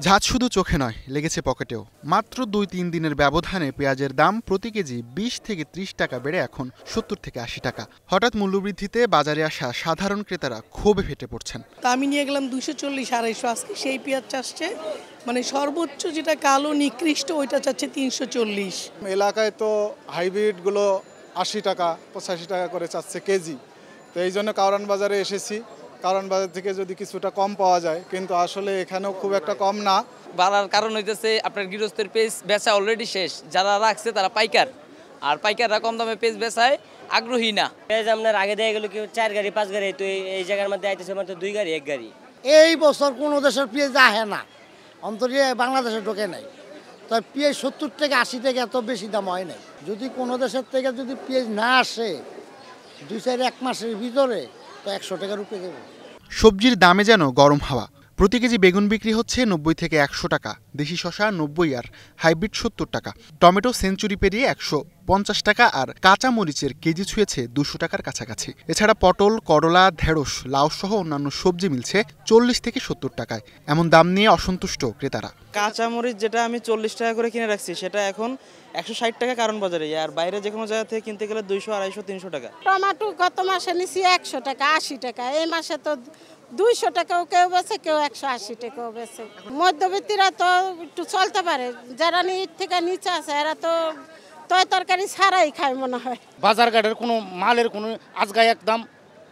ঝাঁজ শুধু চোখে নয়, লেগেছে পকেটেও। মাত্র ২-৩ দিনের ব্যবধানে পেঁয়াজের দাম প্রতি কেজি ২০ থেকে ৩০ টাকা বেড়ে এখন ৭০ থেকে ৮০ টাকা। হঠাৎ মূল্যবৃদ্ধিতে বাজারে আসা সাধারণ ক্রেতারা ক্ষোভে ফেটে পড়ছেন। আমি নিয়ে গেলাম ২৪০-২৫০, আজকে সেই পেঁয়াজ চাচ্ছে মানে সর্বোচ্চ যেটা কালো নিকৃষ্ট ওইটা চাচ্ছে ৩৪০। এলাকায় তো হাইব্রিডগুলো ৮০ টাকা ৮৫ টাকা করে চাচ্ছে কেজি। তো এই জন্য কারওয়ান বাজারে এসেছি। কারণ বাজার থেকে যদি কিছুটা কম পাওয়া যায়, কিন্তু আসলে এখানেও খুব একটা কম না। বাড়ার কারণ হইতেছে আপনার গৃহস্থের পেঁয়াজ বেচা অলরেডি শেষ, যারা রাখছে তারা পাইকার, আর পাইকাররা কম দামে পেঁয়াজ বেচায় আগ্রহী না। পেঁয়াজ আপনার আগে দিয়ে গেল কি ৪ গাড়ি 5 গাড়ি, তো এই জায়গার মধ্যে আইতেছে মাত্র 2 গাড়ি 1 গাড়ি। এই বছর কোনো দেশের পেঁয়াজ আহে না, অন্তত বাংলাদেশে ঢোকে নাই। তাই পেঁয়াজ ৭০ থেকে ৮০ থেকে এত বেশি দাম হয় নাই। যদি কোনো দেশের থেকে যদি পেঁয়াজ না আসে ২-৪-১ মাসের ভিতরে, তো ১০০ টাকার উপরে দেবে। সবজির দামে যেন গরম হাওয়া। প্রতি কেজি বেগুন বিক্রি হচ্ছে ৯০ থেকে ১০০ টাকা, দেশি শসা ৯০ আর হাইব্রিড ৭০ টাকা। টমেটো সেঞ্চুরি পেরিয়ে ১৫০ টাকা, আর কাঁচা মরিচের কেজি ছুঁয়েছে ২০০ টাকার কাছাকাছি। এছাড়া পটল, করলা, ঢেঁড়স, লাউ সহ অন্যান্য সবজি মিলছে ৪০ থেকে ৭০ টাকায়। এমন দাম নিয়ে অসন্তুষ্ট ক্রেতারা। কাঁচা মরিচ যেটা আমি ৪০ টাকা করে কিনে রাখছি, সেটা এখন ১৬০ টাকা কারণ বাজারে, আর বাইরে যে কোনো জায়গা থেকে কিনতে গেলে ২০০, ২৫০, ৩০০ টাকা। টমেটো গত মাসে নিছি ১০০ টাকা ৮০ টাকা, এই মাসে তো ২০০ টাকাও কেউ বেছে, কেউ ১৮০ টাকাও বেছে। মধ্যবিত্তরা তো একটু চলতে পারে, যারা নিচ থেকে নিচে আছে এরা তো তরকারি ছাড়াই খায় মনে হয়। বাজার ঘাটের কোনো মালের কোনো আজকে এক দাম,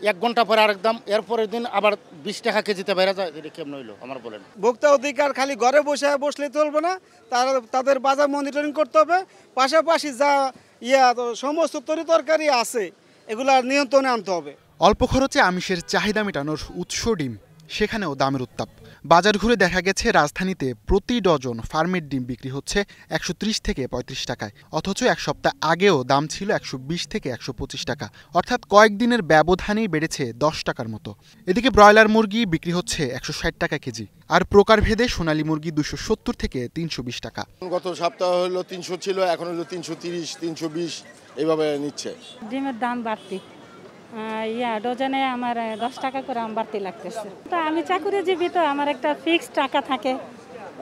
1 ঘন্টা পরে আরেক দাম, এরপরের দিন আবার 20 টাকা কেজিতে বেড়ে যায়। এটা কেমন হইলো আমার বলেন? ভোক্তা অধিকার খালি ঘরে বসলে চলবে না, তাদের বাজার মনিটরিং করতে হবে। পাশাপাশি যা সমস্ত তরকারি আছে এগুলা নিয়ন্ত্রণে আনতে হবে। অল্প খরচে আমিষের চাহিদা মেটানোর উৎস ডিম, সেখানেও দামের উত্তাপ। বাজার ঘুরে দেখা গেছে রাজধানীতে প্রতি ডজন ফার্মের ডিম বিক্রি হচ্ছে ১৩০ থেকে ৩৫ টাকায়, অথচ এক সপ্তাহ আগেও দাম ছিল ১২০ থেকে ১২৫ টাকা। অর্থাৎ কয়েকদিনের ব্যবধানেই বেড়েছে ১০ টাকার মতো। এদিকে ব্রয়লার মুরগি বিক্রি হচ্ছে ১৬০ টাকা কেজি, আর প্রকারভেদে সোনালী মুরগি ২৭০ থেকে ৩২০ টাকা। গত সপ্তাহ হলো ৩০০ ছিল, এখন হলো ৩৩০, ৩২০ এইভাবে নিচ্ছে। ডিমের দাম বাড়তি, ডজনে আমার ১০ টাকা করে বাড়তি লাগতেছে। তো আমি চাকুরিজীবী, তো আমার একটা ফিক্সড টাকা থাকে,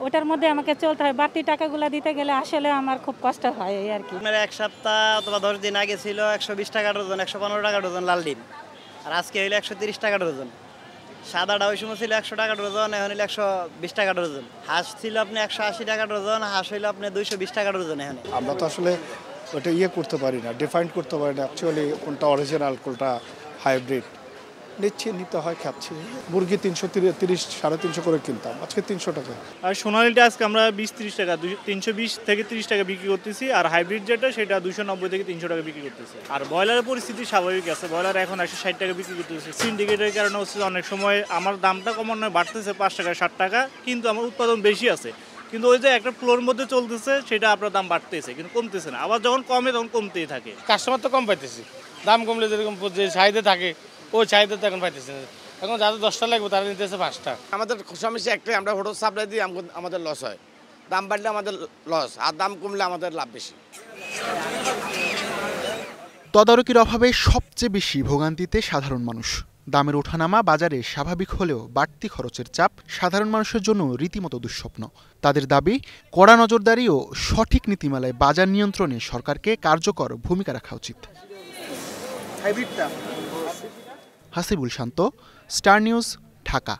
ওটার মধ্যে আমাকে চলতে হয়। বাড়তি টাকাগুলো দিতে গেলে আসলে আমার খুব কষ্ট হয় এই আর কি। এক সপ্তাহ অথবা 10 দিন আগে ছিল ১২০ টাকা ডজন, ১১৫ টাকা ডজন লাল ডিম, আর আজকে হইলো ১৩০ টাকা ডজন। সাদাটা ওই সময় ছিল ১০০ টাকা ডজন, এখন হইলো ১২০ টাকা ডজন। হাঁস ছিল আপনি ১৮০ টাকা ডজন, হাঁস হইলো আপনি ২২০ টাকা ডজন। এখন আমরা তো আসলে ওটা করতে পারি না, ডিফাইন করতে পারি না অ্যাকচুয়ালি কোনটা অরিজিনাল কোনটা হাইব্রিড। নিতে হয়, খাচ্ছি। মুরগি ৩৩০, ৩৫০ করে কিনতাম, আজকে ৩০০ টাকা। আর সোনালিটা আজকে আমরা ২০-৩০ টাকা, ৩২০ থেকে ৩০ টাকা বিক্রি করতেছি, আর হাইব্রিড যেটা সেটা ২৯০ থেকে ৩০০ টাকা বিক্রি করতেছি। আর ব্রয়লারের পরিস্থিতি স্বাভাবিক আছে, ব্রয়লার এখন ১৬০ টাকা বিক্রি করতেছে। সিন্ডিকেটের কারণে হচ্ছে অনেক সময় আমার দামটা কমানো বাড়তেছে ৫ টাকা ৬০ টাকা, কিন্তু আমার উৎপাদন বেশি আছে, কিন্তু ওই যে একটা ফ্লোর মধ্যে চলতেছে, সেটা আপনার দাম বাড়তেছে কিন্তু কমতেছে না। আবার যখন কমে তখন কমতেই থাকে। কাস্টমার তো কম পাইতেছি, দাম কমলে যেরকম যে চাহিদা থাকে ওই চাহিদা তো এখন পাইতেছে না। এখন যাদের 10টা লাগবে তারা নিতেছে 5টা। আমাদের সমস্যা একটাই, আমরা হোটেল সাপ্লাই দিই, আমাদের লস হয়। দাম বাড়লে আমাদের লস, আর দাম কমলে আমাদের লাভ বেশি। তদারকির অভাবে সবচেয়ে বেশি ভোগান্তিতে সাধারণ মানুষ। দামের ওঠানামা বাজারে স্বাভাবিক হলেও বাড়তি খরচের চাপ সাধারণ মানুষের জন্য রীতিমতো দুঃস্বপ্ন। তাদের দাবি, কড়া নজরদারি ও সঠিক নীতিমালায় বাজার নিয়ন্ত্রণে সরকারকে কার্যকর ভূমিকা রাখা উচিত। হাসিবুল শান্ত, স্টার নিউজ, ঢাকা।